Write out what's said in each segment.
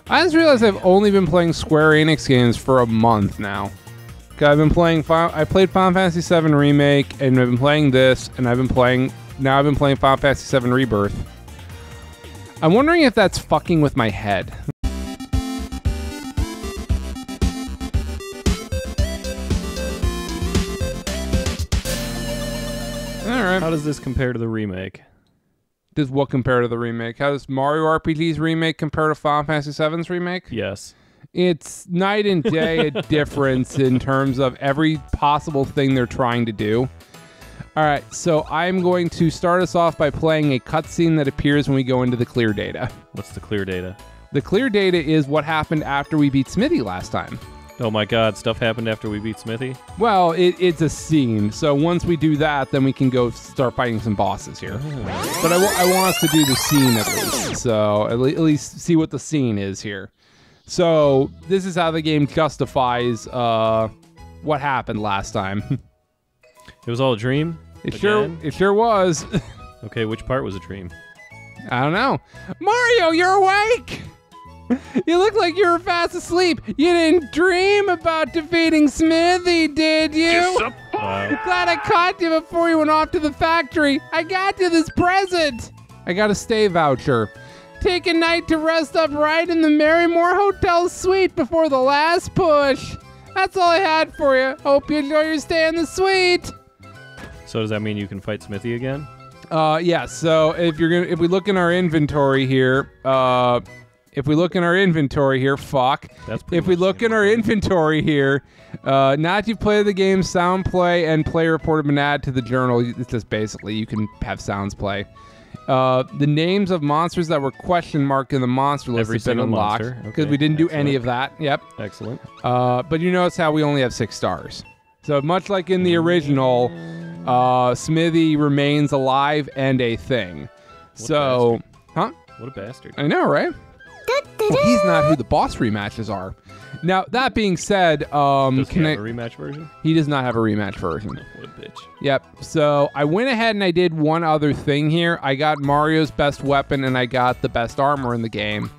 I just realized I've only been playing Square Enix games for a month now. I've been playing. I played Final Fantasy VII Remake, and I've been playing this, and I've been playing Final Fantasy VII Rebirth. I'm wondering if that's fucking with my head. All right. How does this compare to the remake? Does what compare to the remake? How does Mario RPG's remake compare to Final Fantasy VII's remake? Yes. It's night and day a difference in terms of every possible thing they're trying to do. All right, so I'm going to start us off by playing a cutscene that appears when we go into the clear data. What's the clear data? The clear data is what happened after we beat Smithy last time. Oh my god, stuff happened after we beat Smithy? Well, it's a scene, so once we do that, then we can go start fighting some bosses here. Oh. But I want us to do the scene at least, so at least see what the scene is here. So this is how the game justifies what happened last time. It was all a dream? It sure was. Okay, which part was a dream? I don't know. Mario, you're awake! You look like you were fast asleep. You didn't dream about defeating Smithy, did you? Wow. Glad I caught you before you went off to the factory. I got you this present. I got a stay voucher. Take a night to rest up right in the Marymore Hotel suite before the last push. That's all I had for you. Hope you enjoy your stay in the suite. So does that mean you can fight Smithy again? Yeah. So if we look in our inventory here, fuck. That's pretty If we much look the in our inventory here, now that you've played the game, sound play and play report have been added to the journal. It's just basically you can have sounds play. The names of monsters that were question marked in the monster list Every have been single unlocked monster. because Okay, we didn't do any excellent. of that. Yep. Excellent. But you notice how we only have 6 stars. So much like in the original, Smithy remains alive and a thing. What What a bastard. I know, right? Well, he's not who the boss rematches are. Now, that being said, Does he have a rematch version? he does not have a rematch version. What a bitch. Yep. So I went ahead and I did one other thing here. I got Mario's best weapon and I got the best armor in the game,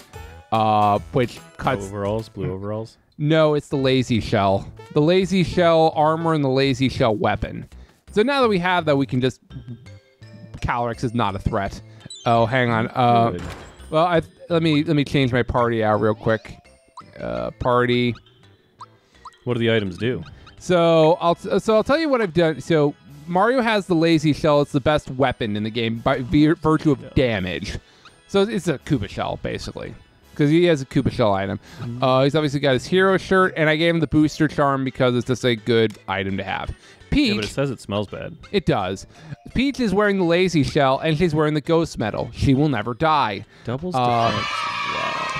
which cuts. Blue overalls. No, it's the Lazy Shell. The Lazy Shell armor and the Lazy Shell weapon. So now that we have that, we can just. Calyrex is not a threat. Oh, hang on. Good. Well, let me change my party out real quick. Party. What do the items do? So I'll tell you what I've done. So Mario has the Lazy Shell. It's the best weapon in the game by virtue of damage. So it's a Koopa Shell basically, because he has a Koopa Shell item. He's obviously got his hero shirt, and I gave him the booster charm because it's just a good item to have. Peach, Yeah, but it says it smells bad. it does. Peach is wearing the Lazy Shell, and she's wearing the Ghost Medal. She will never die. Doubles defense.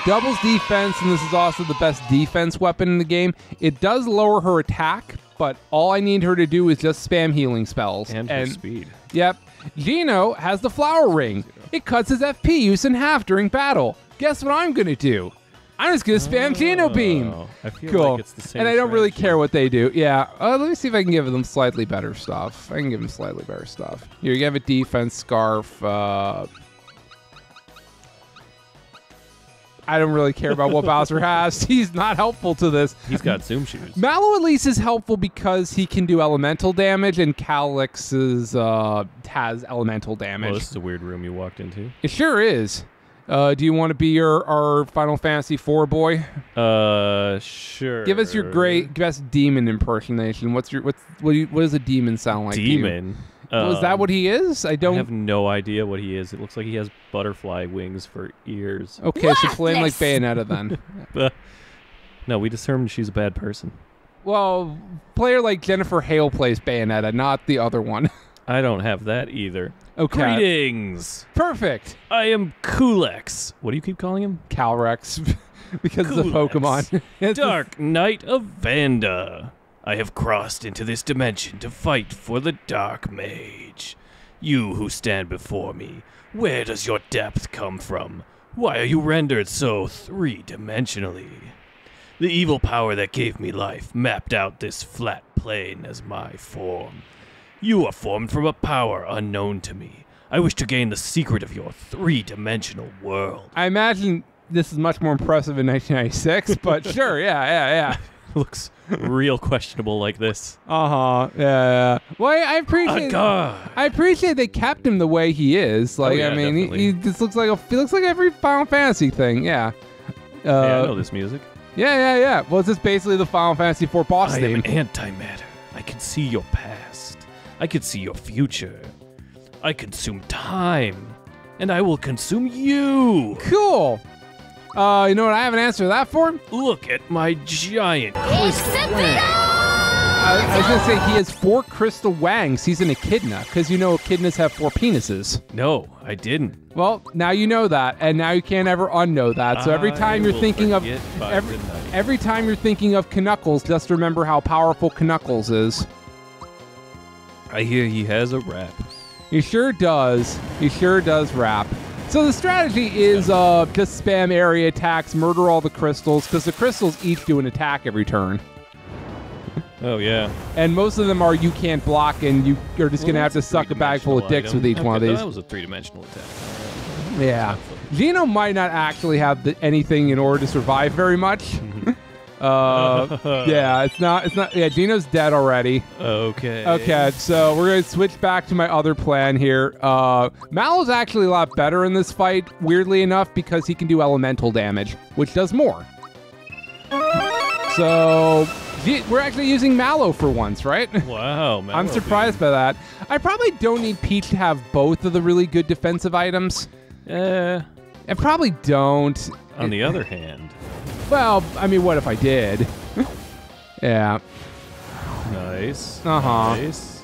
Doubles defense, and this is also the best defense weapon in the game. It does lower her attack, but all I need her to do is just spam healing spells. And her speed. Yep. Gino has the Flower Ring. It cuts his FP use in half during battle. Guess what I'm going to do? I'm just going to spam Gino Beam. I feel Cool. like it's the same And I don't really strategy. care what they do. Yeah. Let me see if I can give them slightly better stuff. I can give them slightly better stuff. Here, you have a defense scarf. I don't really care about what Bowser has. He's not helpful to this. He's got Zoom shoes. Mallow at least is helpful because he can do elemental damage, and Calyx's has elemental damage. Oh, this is a weird room you walked into. It sure is. Do you want to be our Final Fantasy IV boy? Sure. Give us your great best demon impersonation. What does a demon sound like? demon. Is that what he is? I I don't. have no idea what he is. It looks like he has butterfly wings for ears. Okay, so play him like Bayonetta then. No, we determined she's a bad person. Well, play her like Jennifer Hale plays Bayonetta, not the other one. I don't have that either. Okay. Greetings. Perfect. I am Kulex. What do you keep calling him? Calyrex, because it's a Kulex. Pokemon. It's Dark Knight of Vanda. I have crossed into this dimension to fight for the Dark Mage. You who stand before me, where does your depth come from? Why are you rendered so three-dimensionally? The evil power that gave me life mapped out this flat plane as my form. You are formed from a power unknown to me. I wish to gain the secret of your three-dimensional world. I imagine this is much more impressive in 1996, but sure, yeah. Looks real questionable like this. Yeah. Well, I appreciate. God. I appreciate they kept him the way he is. Like, yeah, I mean, definitely. he just looks like every Final Fantasy thing. Yeah. Hey, I know this music. Yeah. Well, it's just basically the Final Fantasy IV boss I theme. am antimatter. I can see your past. I can see your future. I consume time. And I will consume you. Cool. You know what? I have an answer to that for him. Look at my giant crystal wang. I was gonna say he has 4 crystal wangs. He's an echidna, because you know echidnas have 4 penises. No, I didn't. Well, now you know that, and now you can't ever unknow that. So every time you're thinking of every time you're thinking of Knuckles, just remember how powerful Knuckles is. I hear he has a rap. He sure does. He sure does rap. So the strategy is just spam area attacks, murder all the crystals, because the crystals each do an attack every turn. Oh, yeah. And most of them are you can't block, and you are just going to have to suck a bag full of dicks with each one of these. That was a 3-dimensional attack. Yeah. Geno might not actually have anything in order to survive very much. Yeah, it's not. Yeah, Geno's dead already. Okay, so we're going to switch back to my other plan here. Mallow's actually a lot better in this fight, weirdly enough, because he can do elemental damage, which does more. So we're actually using Mallow for once, right? Wow, Mallow. I'm surprised by that. I probably don't need Peach to have both of the really good defensive items. I probably don't. On the other hand. Well, I mean, what if I did? Yeah. Nice. Nice.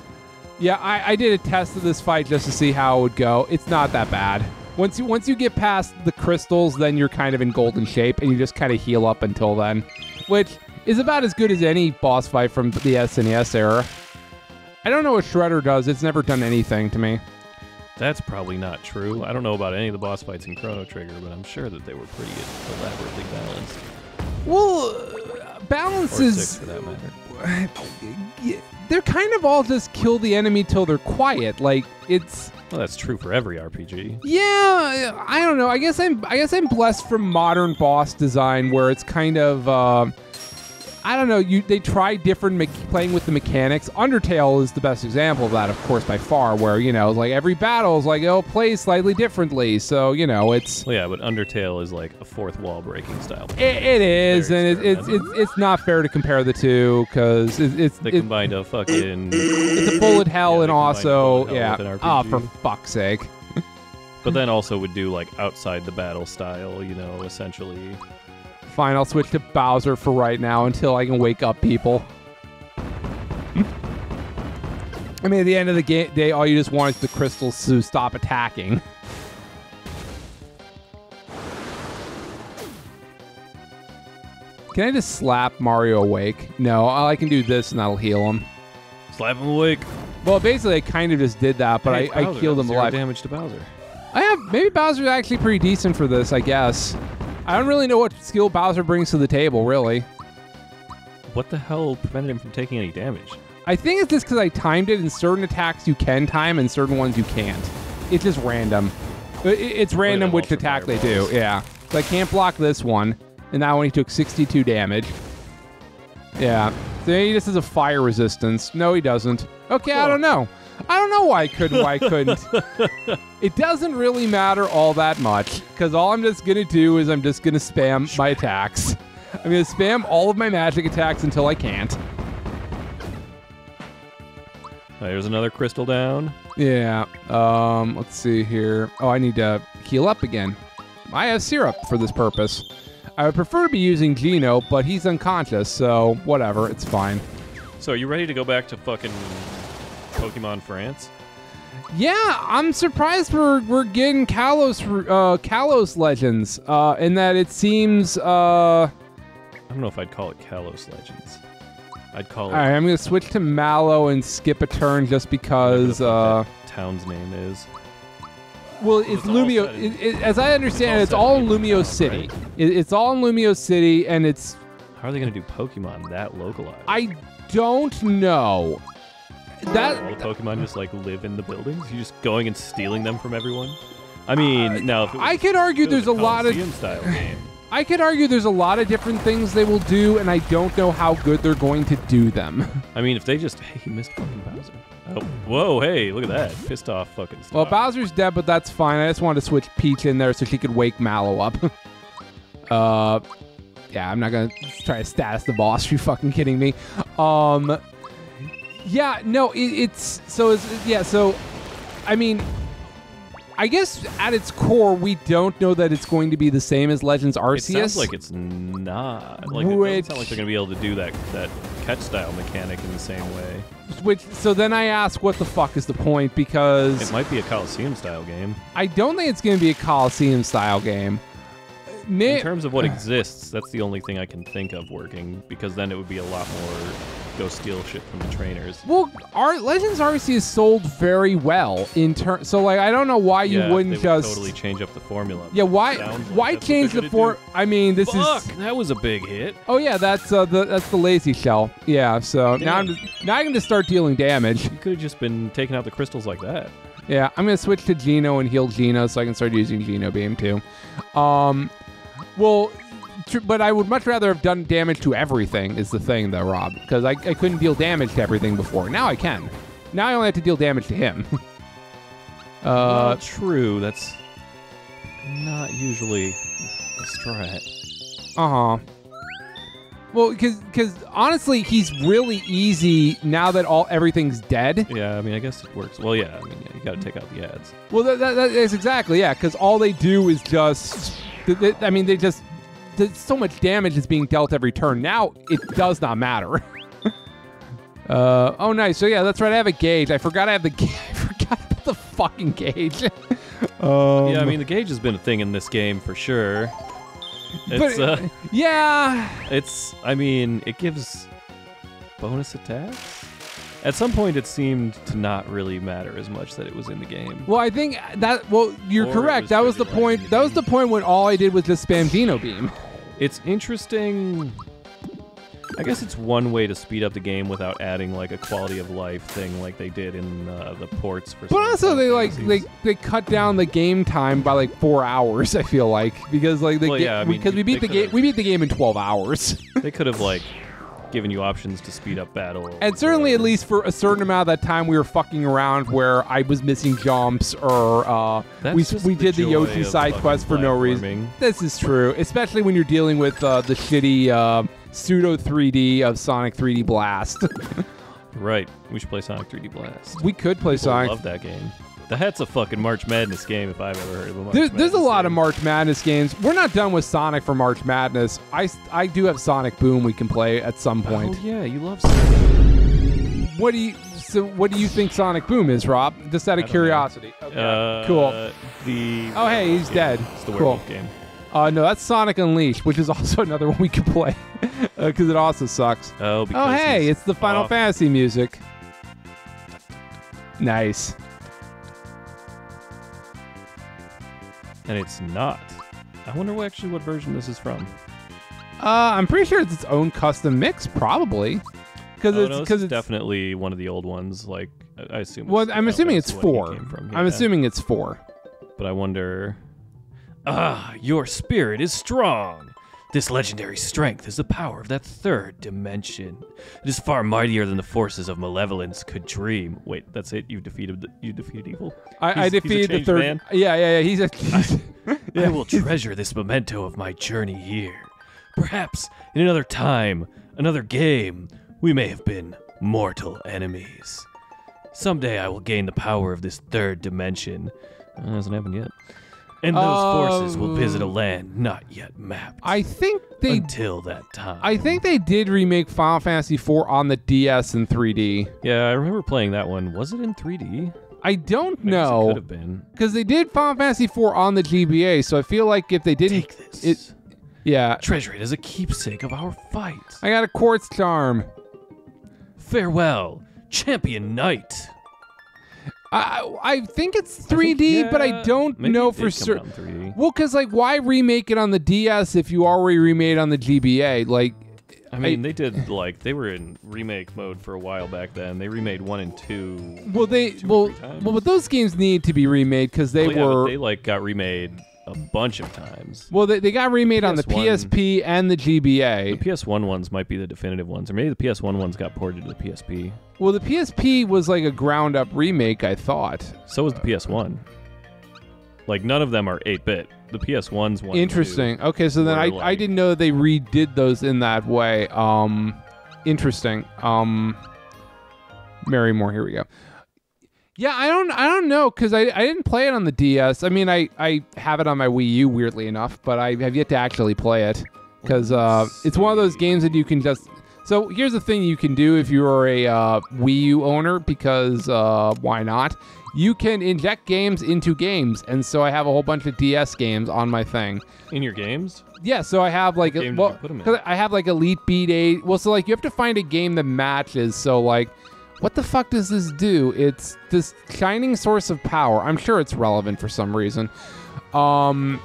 Yeah, I did a test of this fight just to see how it would go. It's not that bad. Once you get past the crystals, then you're kind of in golden shape, and you just kind of heal up until then, which is about as good as any boss fight from the SNES era. I don't know what Shredder does. It's never done anything to me. That's probably not true. I don't know about any of the boss fights in Chrono Trigger, but I'm sure that they were pretty elaborately balanced. Well, balance Or is... 6 for that matter. They're kind of all just kill the enemy till they're quiet. Like, it's... Well, that's true for every RPG. Yeah, I don't know. I guess I'm blessed from modern boss design where it's kind of... I don't know. They try different playing with the mechanics. Undertale is the best example of that, of course, by far. Where like every battle is like it'll play slightly differently. So it's. Well, yeah, but Undertale is like a fourth wall breaking style. It is, and it's not fair to compare the two because they combined a fucking. It's a bullet hell and also for fuck's sake. But then also would do like outside the battle style, essentially. Fine, I'll switch to Bowser for right now until I can wake up people. I mean, at the end of the day, all you just want is the crystals to stop attacking. Can I just slap Mario awake? No, I can do this and that'll heal him. Slap him awake. Well, basically, I kind of just did that, but I killed him alive. Damage to Bowser. Maybe Bowser's actually pretty decent for this, I guess. I don't really know what skill Bowser brings to the table, really. What the hell prevented him from taking any damage? I think it's just because I timed it, and certain attacks you can time, and certain ones you can't. It's just random. It's random which attack they do, yeah. So I can't block this one, and that one he took 62 damage. Yeah. So he just has a fire resistance. No, he doesn't. Okay, I don't know. I don't know why I couldn't, why I couldn't. It doesn't really matter all that much, because all I'm just going to do is I'm just going to spam my attacks. I'm going to spam all of my magic attacks until I can't. There's another crystal down. Yeah. Let's see here. Oh, I need to heal up again. I have syrup for this purpose. I would prefer to be using Geno, but he's unconscious, so whatever. It's fine. So are you ready to go back to fucking Pokemon France? Yeah, I'm surprised we're getting Kalos Legends, in that it seems I don't know if I'd call it Kalos Legends. I'd call it. All right, I'm gonna switch to Mallow and skip a turn just because. That town's name is. Well, it's Lumio. As I understand it, it's all in Lumio City. Right? It's all in Lumio City, and it's. How are they gonna do Pokemon that localized? I don't know. All the Pokemon just like live in the buildings? You just going and stealing them from everyone? I mean, now if it was, I could argue if it was there's a lot of Coliseum-style game. I could argue there's a lot of different things they will do, and I don't know how good they're going to do them. I mean, if they just hey, he missed fucking Bowser. Oh, whoa, hey, look at that, pissed off fucking stuff. Well, Bowser's dead, but that's fine. I just wanted to switch Peach in there so she could wake Mallow up. Yeah, I'm not gonna try to status the boss. Are you fucking kidding me? Yeah, no, so I mean, I guess at its core, we don't know that it's going to be the same as Legends Arceus. It sounds like it's not. Like, it doesn't sound like they're going to be able to do that catch style mechanic in the same way. So then I ask, what the fuck is the point? Because it might be a Coliseum style game. I don't think it's going to be a Coliseum style game. In terms of what exists, that's the only thing I can think of working, because then it would be a lot more go steal shit from the trainers. Well, Legends Arceus sold very well so like I don't know why you wouldn't they just would totally change up the formula. Yeah, why change the I mean, this Fuck, that was a big hit. Oh yeah, that's the lazy shell. Yeah, so Damn. now I can just start dealing damage. You could have just been taking out the crystals like that. Yeah, I'm gonna switch to Geno and heal Geno so I can start using Geno Beam too. Well, but I would much rather have done damage to everything is the thing though, Rob, because I couldn't deal damage to everything before. Now I can. Now I only have to deal damage to him. Well, true. That's not usually a strat. Uh-huh. Well, because honestly, he's really easy now that everything's dead. Yeah, I mean, I guess it works. Well, yeah, I mean, yeah, you got to take out the ads. Well, that is exactly, yeah, because all they do is just... I mean, there's so much damage is being dealt every turn. Now it does not matter. Oh, nice. So yeah, that's right. I have a gauge. I forgot I have the gauge. I forgot about the fucking gauge. Yeah, I mean, the gauge has been a thing in this game for sure. It's, yeah. I mean, it gives bonus attacks. At some point, it seemed to not really matter as much that it was in the game. Well, I think you're Or correct. That was the point. That was the point when all I did was just spam Geno Beam. It's interesting. I guess it's one way to speed up the game without adding like a quality of life thing like they did in the ports for. But also they cut down the game time by like 4 hours. I feel like because like because we beat the game in 12 hours. They could have like given you options to speed up battle. And certainly at least for a certain amount of that time we were fucking around where I was missing jumps or we did the Yoshi side quest for no reason. This is true, especially when you're dealing with the shitty pseudo 3D of Sonic 3D Blast. Right, we should play Sonic 3D Blast. We could play Sonic. I love that game. That's a fucking March Madness game if I've ever heard of a March Madness There's a lot of March Madness games. We're not done with Sonic for March Madness. I do have Sonic Boom we can play at some point. Oh yeah, you love Sonic. What do you think Sonic Boom is, Rob? Just out of curiosity. Okay. Cool. Oh hey, he's dead. It's the werewolf game. No, that's Sonic Unleashed, which is also another one we can play because it also sucks. Oh, hey, it's the Final Fantasy music. Nice. And it's not. I wonder what version this is from. I'm pretty sure it's its own custom mix, probably. Because it's definitely one of the old ones. Like I assume. Well, I'm assuming it's 4. I'm assuming it's 4. But I wonder. Your spirit is strong. This legendary strength is the power of that third dimension. It is far mightier than the forces of malevolence could dream. Wait, that's it? You defeated evil? I defeated the third man? Yeah. He's I will treasure this memento of my journey here. Perhaps in another time, another game, we may have been mortal enemies. Someday I will gain the power of this third dimension. That hasn't happened yet. And those forces will visit a land not yet mapped. I think until that time. I think they did remake Final Fantasy IV on the DS in 3D. Yeah, I remember playing that one. Was it in 3D? I don't know. It could have been. Because they did Final Fantasy IV on the GBA, so I feel like if they didn't... Take this. Yeah. Treasure it as a keepsake of our fight. I got a Quartz Charm. Farewell, Champion Knight. I think it's 3D, but I don't know for certain. Well, because like, why remake it on the DS if you already remade it on the GBA? Like, I mean, they did they were in remake mode for a while back then. They remade 1 and 2. Well, but those games need to be remade because they were. But they got remade a bunch of times. Well, they got remade on the PSP and the GBA. The PS1 ones might be the definitive ones, or maybe the PS1 ones got ported to the PSP. Well, the PSP was like a ground-up remake, I thought. So was the PS1. Like, none of them are 8-bit. The PS1's 1 Interesting. And 2 okay, so then I didn't know that they redid those in that way. Interesting. Mary Moore, here we go. Yeah, I don't know, because I didn't play it on the DS. I mean, I have it on my Wii U, weirdly enough, but I have yet to actually play it, because it's one of those games that you can just... So here's the thing you can do if you're a Wii U owner, because why not? You can inject games into games, and so I have a whole bunch of DS games on my thing. In your games? Yeah, so I have like... What game did you put them in? I have like Elite Beat 8. Well, so like you have to find a game that matches, so like... What the fuck does this do? It's this shining source of power. I'm sure it's relevant for some reason. So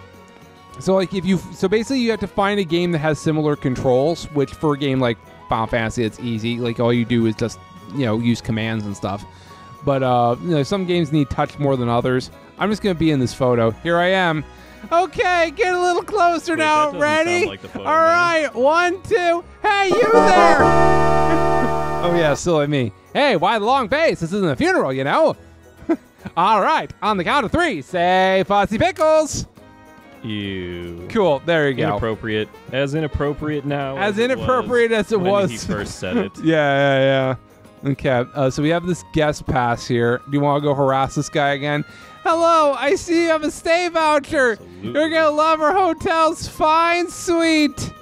like so basically you have to find a game that has similar controls, which for a game like Final Fantasy, it's easy. Like all you do is just, use commands and stuff. But some games need touch more than others. I'm just gonna be in this photo. Here I am. Okay, get a little closer now. Ready? Like all right, 1, 2. Hey, you there? Oh yeah, silly me. Hey, why the long face? This isn't a funeral, All right, on the count of 3, say Fussy Pickles. Ew. Cool, there you go. Inappropriate. As inappropriate now. As inappropriate as it was when he first said it. Yeah. Okay, so we have this guest pass here. Do you want to go harass this guy again? Hello, I see you have a stay voucher. Absolutely. You're going to love our hotel's fine suite.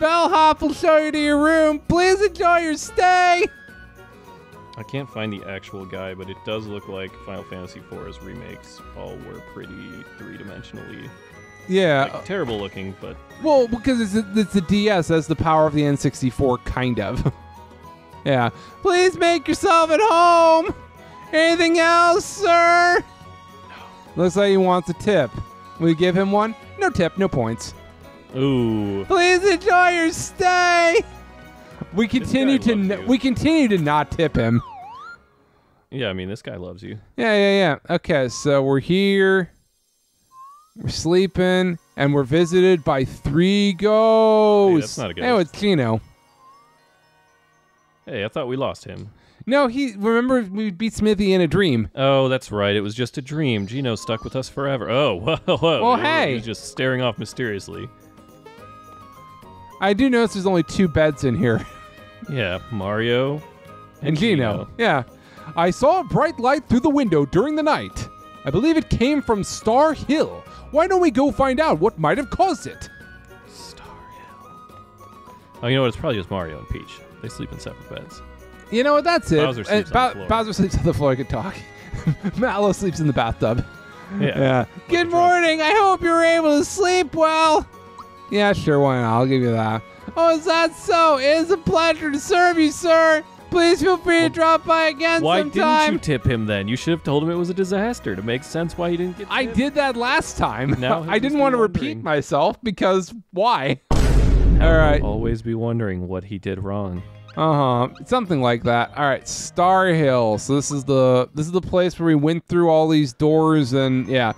Bellhop will show you to your room. Please enjoy your stay. I can't find the actual guy, but it does look like Final Fantasy IV's remakes all were pretty three-dimensionally. Yeah. Terrible looking, but... Well, because it's the DS has the power of the N64, kind of. Yeah. Please make yourself at home. Anything else, sir? No. Looks like he wants a tip. Will you give him one? No tip, no points. Ooh. Please enjoy your stay. We continue to not tip him. Yeah, I mean, this guy loves you. Yeah. Okay, so we're here. We're sleeping, and we're visited by 3 ghosts. Hey, that's not a ghost. Oh, it's Gino. Hey, I thought we lost him. No, remember we beat Smithy in a dream. Oh, that's right. It was just a dream. Gino's stuck with us forever. Oh, whoa. Well, hey. He's just staring off mysteriously. I do notice there's only 2 beds in here. Yeah, Mario and Gino. Yeah. I saw a bright light through the window during the night. I believe it came from Star Hill. Why don't we go find out what might have caused it? Star Hill. Oh, you know what? It's probably just Mario and Peach. They sleep in separate beds. You know what? That's it. Bowser sleeps on the floor. Bowser sleeps on the floor. I could talk. Mallow sleeps in the bathtub. Yeah. Good morning. I hope you're able to sleep well. Yeah, sure. Why not? I'll give you that. Oh, is that so? It is a pleasure to serve you, sir. Please feel free to drop by again sometime. Why didn't you tip him then? You should have told him it was a disaster to make sense why he didn't get tipped. I did that last time. Now I didn't want to repeat myself because why? Now all right. He'll always be wondering what he did wrong. Something like that. All right, Star Hill. So this is the place where we went through all these doors and yeah.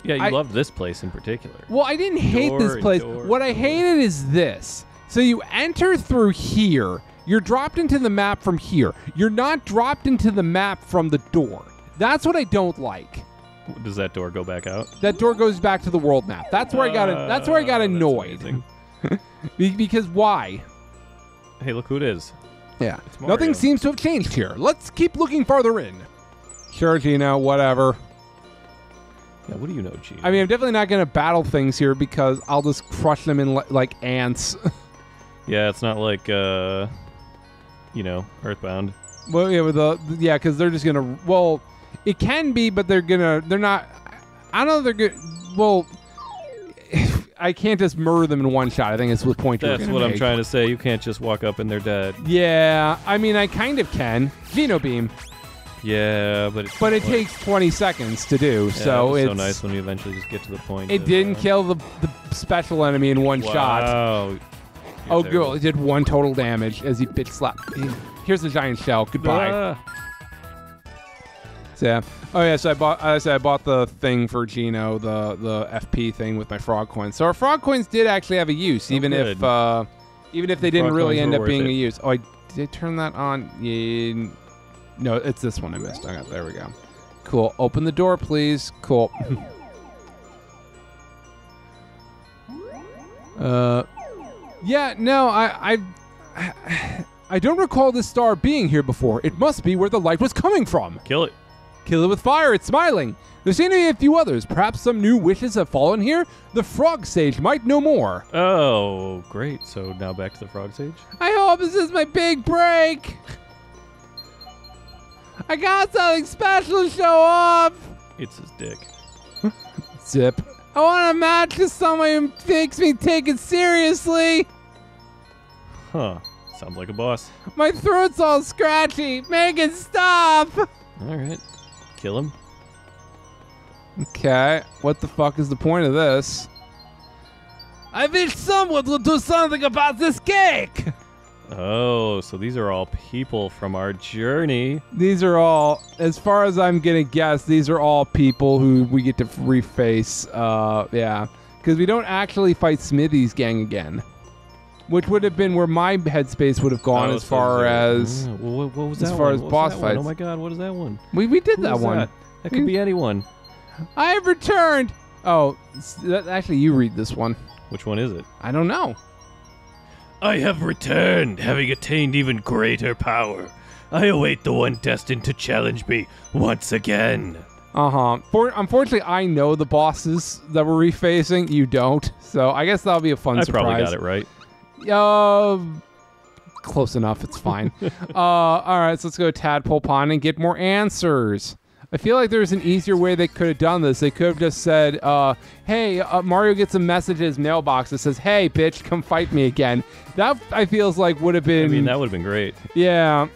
Yeah, you loved this place in particular. Well, I didn't hate this place. What I hated is this. So you enter through here. You're dropped into the map from here. You're not dropped into the map from the door. That's what I don't like. Does that door go back out? That door goes back to the world map. That's where I got annoyed. Because why? Hey, look who it is. Yeah. Nothing seems to have changed here. Let's keep looking farther in. Sure, Gino, whatever. Yeah, what do you know, Gino? I mean, I'm definitely not going to battle things here because I'll just crush them in like ants. Yeah, it's not like, Earthbound. Well, yeah, because they're just going to, well, it can be, but they're not, I don't know if they're good, well, I can't just murder them in one shot. I think it's the point you're That's what I'm trying to say. You can't just walk up and they're dead. Yeah, I mean, I kind of can. Geno Beam. Yeah, but it takes 20 seconds to do, yeah, so it's so nice when you eventually just get to the point. It didn't kill the special enemy in one shot. Wow. Oh, girl, it did 1 total damage as he bitch slapped. Here's the giant shell. Goodbye. So, yeah. Oh yeah. So I bought the thing for Gino, the FP thing with my frog coins. So our frog coins did actually have a use, even if they didn't really end up being a use. Oh, did I turn that on? Yeah. No, it's this one I missed. Okay, there we go. Cool. Open the door, please. Cool. Yeah. No, I don't recall this star being here before. It must be where the light was coming from. Kill it. Kill it with fire. It's smiling. There seem to be a few others. Perhaps some new wishes have fallen here. The frog sage might know more. Oh, great. So now back to the frog sage? I hope this is my big break. I got something special to show off. It's his dick. Zip. I want a match with someone who takes me taken seriously. Huh. Sounds like a boss. My throat's all scratchy. Make it stop. All right. Kill him. Okay. What the fuck is the point of this? I wish someone would do something about this cake. Oh, so these are all people from our journey. These are all, as far as I'm gonna guess, these are all people who we get to reface. Yeah, because we don't actually fight Smithy's gang again, which would have been where my headspace would have gone as far as what was that as far one? as What boss was that one? fights. Oh my god, what is that one? We did Who that is one. That could be anyone. I have returned. Oh, actually, you read this one. Which one is it? I don't know. I have returned, having attained even greater power. I await the one destined to challenge me once again. Unfortunately, I know the bosses that we're refacing. You don't, so I guess that'll be a fun surprise. I probably got it right. Close enough. It's fine. All right, so let's go to Tadpole Pond and get more answers. I feel like there's an easier way they could have done this. They could have just said, hey, Mario gets a message in his mailbox that says, hey, bitch, come fight me again. That, I feels like, would have been... I mean, that would have been great. Yeah.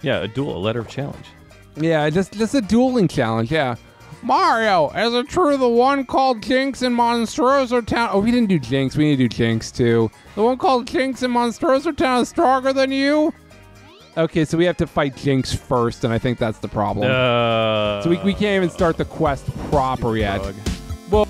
Yeah, a duel, a letter of challenge. Yeah, just a dueling challenge, yeah. Mario, is it true the one called Jinx in Monstroso Town... Oh, we didn't do Jinx. We need to do Jinx, too. The one called Jinx in Monstroso Town is stronger than you? Okay, so we have to fight Jinx first, and I think that's the problem. So we can't even start the quest proper yet. Well...